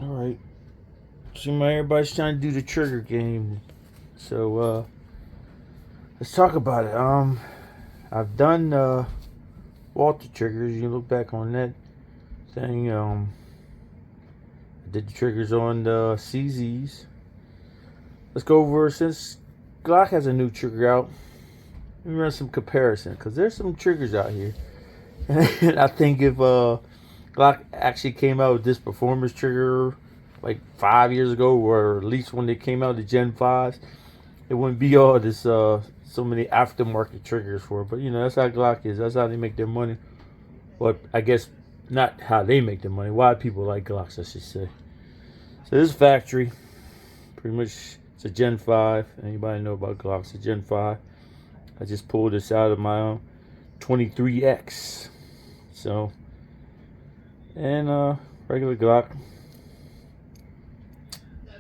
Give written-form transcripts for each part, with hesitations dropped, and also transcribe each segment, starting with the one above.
Alright. Seems like everybody's trying to do the trigger game. So let's talk about it. I've done Walter triggers. You look back on that thing. I did the triggers on the CZs. Let's go over, since Glock has a new trigger out, let me run some comparison, because there's some triggers out here. And I think if Glock actually came out with this performance trigger like 5 years ago, or at least when they came out, the Gen 5s, it wouldn't be all this so many aftermarket triggers for it. But that's how Glock is. That's how they make their money. But I guess not how they make their money. Why people like Glocks, I should say. So this factory, pretty much, it's a Gen 5. Anybody know about Glocks? It's a Gen 5. I just pulled this out of my own 23X. So, and regular Glock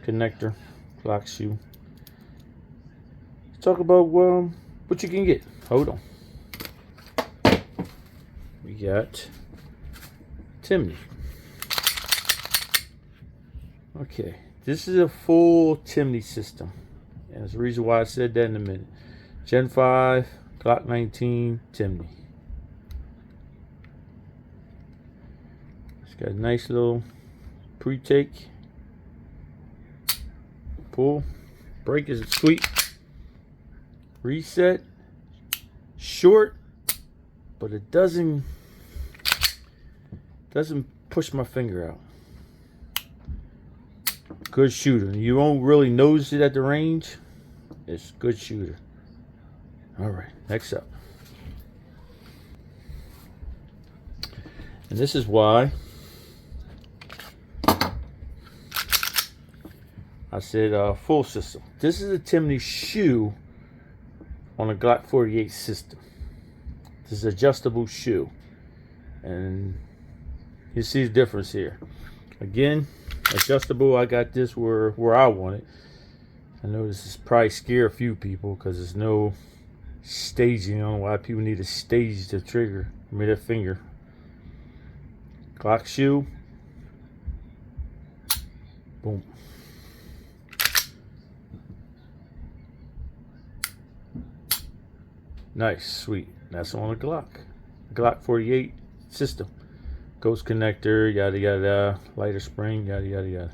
connector, Glock shoe. Let's talk about what you can get. Hold on. We got Timney. Okay, this is a full Timney system, and there's a reason why I said that in a minute. Gen 5, Glock 19, Timney. It's got a nice little pre-take. Pull. Break is sweet. Reset. Short, but it doesn't push my finger out. Good shooter. You won't really notice it at the range. It's good shooter. Alright, next up. And this is why I said full system. This is a Timney shoe on a Glock 48 system. This is adjustable shoe. And you see the difference here. Again, adjustable. I got this where I want it. I know this is probably scare a few people because there's no staging. I don't know why people need to stage the trigger. I mean, their finger. Glock shoe. Boom. Nice, sweet. That's on a Glock 48 system. Ghost connector, yada yada, lighter spring, yada yada yada.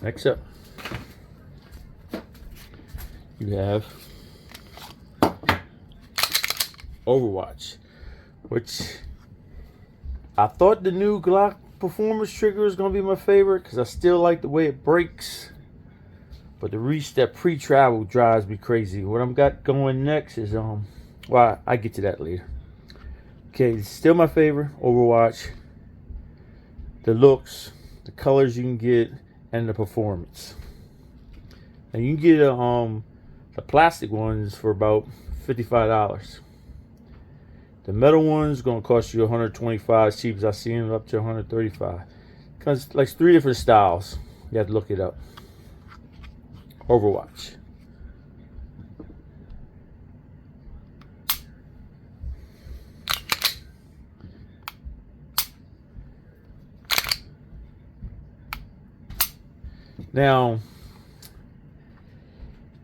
Next up, you have Overwatch, which I thought the new Glock performance trigger was gonna be my favorite because I still like the way it breaks. But the reach, that pre-travel, drives me crazy. What I'm got going next is well, I get to that later. Okay, it's still my favorite, Overwatch. The looks, the colors you can get, and the performance. And you can get the plastic ones for about $55. The metal ones gonna cost you $125. As cheap as I see them, up to $135. Cause like 3 different styles. You have to look it up. Overwatch. Now,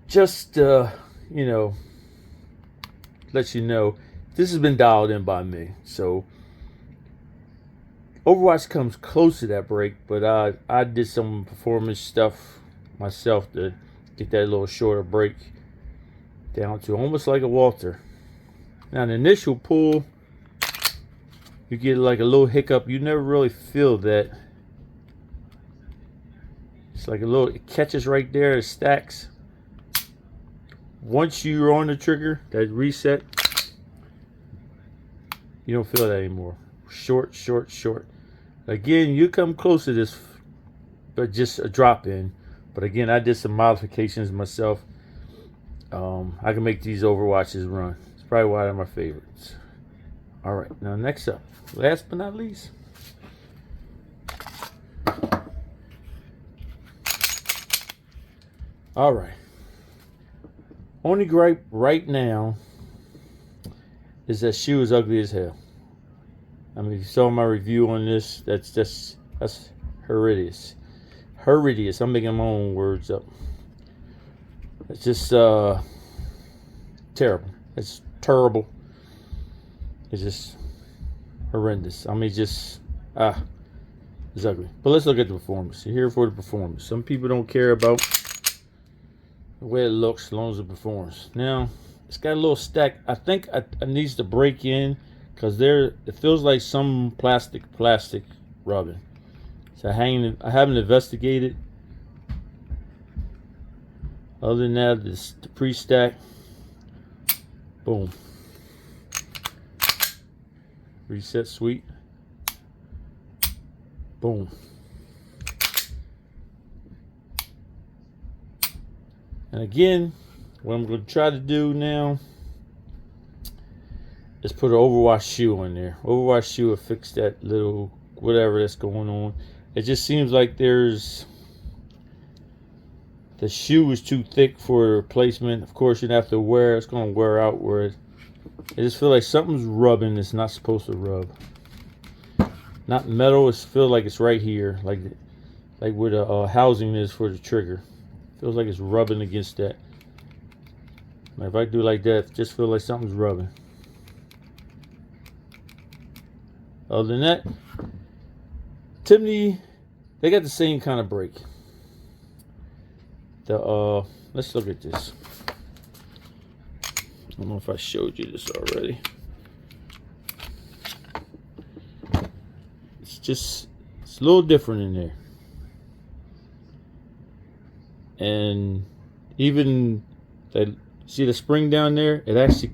just let you know, this has been dialed in by me. So Overwatch comes close to that break, but I did some performance stuff myself to get that little shorter break down to almost like a Walter. Now, the initial pull, you get like a little hiccup. You never really feel that. It's like a little, it catches right there, it stacks. Once you're on the trigger, that reset, you don't feel that anymore. Short, short, short. Again, you come close to this, but just a drop in. But again, I did some modifications myself. I can make these Overwatches run. It's probably why they're my favorites. All right, now next up, last but not least, all right. Only gripe right now is that shoe is ugly as hell. I mean, if you saw my review on this, that's Horrendous. Horrendous. I'm making my own words up. It's just terrible. It's terrible. It's just horrendous. I mean, just it's ugly. But let's look at the performance. You're here for the performance. Some people don't care about the way it looks as long as it performs. Now, it's got a little stack. I think I needs to break in because it feels like some plastic rubbing. So I haven't investigated. Other than that, the pre-stack. Boom. Reset sweet. Boom. And again, what I'm going to try to do now is put an Overwatch shoe in there. Overwatch shoe will fix that little whatever that's going on. It just seems like the shoe is too thick for replacement. Of course, you'd have to wear it. It's going to wear out where I just feel like something's rubbing that's not supposed to rub. Not metal. It feels like it's right here, like where the housing is for the trigger. Feels like it's rubbing against that. Like if I do like that, it just feel like something's rubbing. Other than that, Timney, they got the same kind of brake. Let's look at this. I don't know if I showed you this already. It's a little different in there. And even see the spring down there, it actually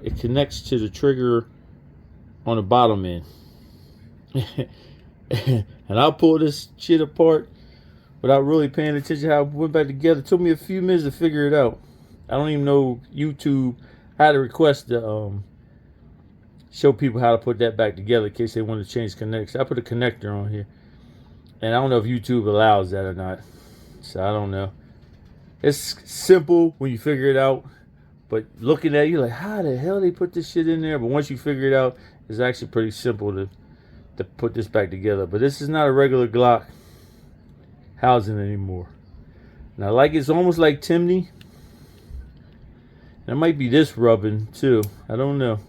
it connects to the trigger on the bottom end. And I'll pull this shit apart without really paying attention how it went back together. It took me a few minutes to figure it out. I don't even know YouTube. I had a request to show people how to put that back together in case they want to change connectors. I put a connector on here, and I don't know if YouTube allows that or not, so I don't know. It's simple when you figure it out, but looking at it, you're like, how the hell they put this shit in there? But once you figure it out, it's actually pretty simple to put this back together. But this is not a regular Glock housing anymore. Now, it's almost like Timney. There might be this rubbing too. I don't know.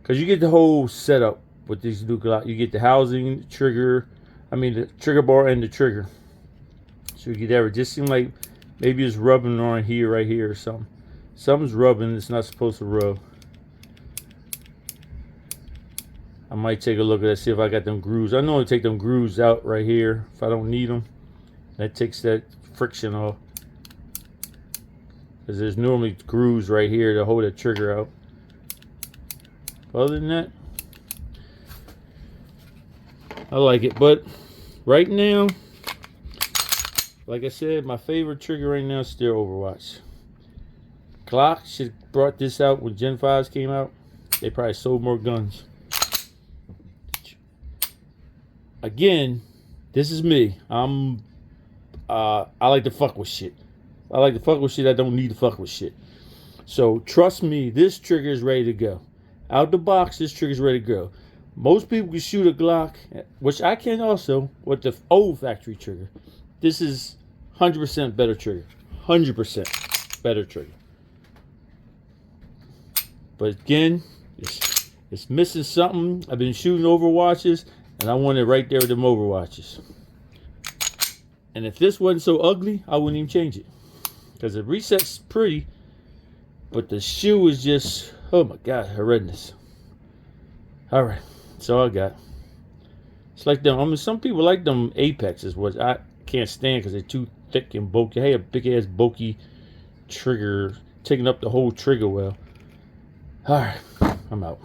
Because you get the whole setup with these new Glock. You get the housing, the trigger bar and the trigger. So you get everything. It just seems like maybe it's rubbing on here, right here or something. Something's rubbing. It's not supposed to rub. I might take a look at it, see if I got them grooves. I know I take them grooves out right here if I don't need them. That takes that friction off. Because there's normally grooves right here to hold that trigger out. Other than that, I like it. But right now, like I said, my favorite trigger right now is still Overwatch. Glock should have brought this out when Gen 5s came out. They probably sold more guns. Again, this is me. I like to fuck with shit. I like to fuck with shit. I don't need to fuck with shit. So trust me, this trigger is ready to go. Out the box, this trigger is ready to go. Most people can shoot a Glock, which I can also, with the old factory trigger. This is 100% better trigger. 100% better trigger. But again, it's missing something. I've been shooting Overwatches, and I want it right there with them Overwatches. And if this wasn't so ugly, I wouldn't even change it. Because the reset's pretty, but the shoe is just, oh my God, horrendous. Alright, that's all I got. It's like them, some people like them Apexes, which I can't stand because they're too thick and bulky. Hey, a big ass bulky trigger, taking up the whole trigger well. Alright, I'm out.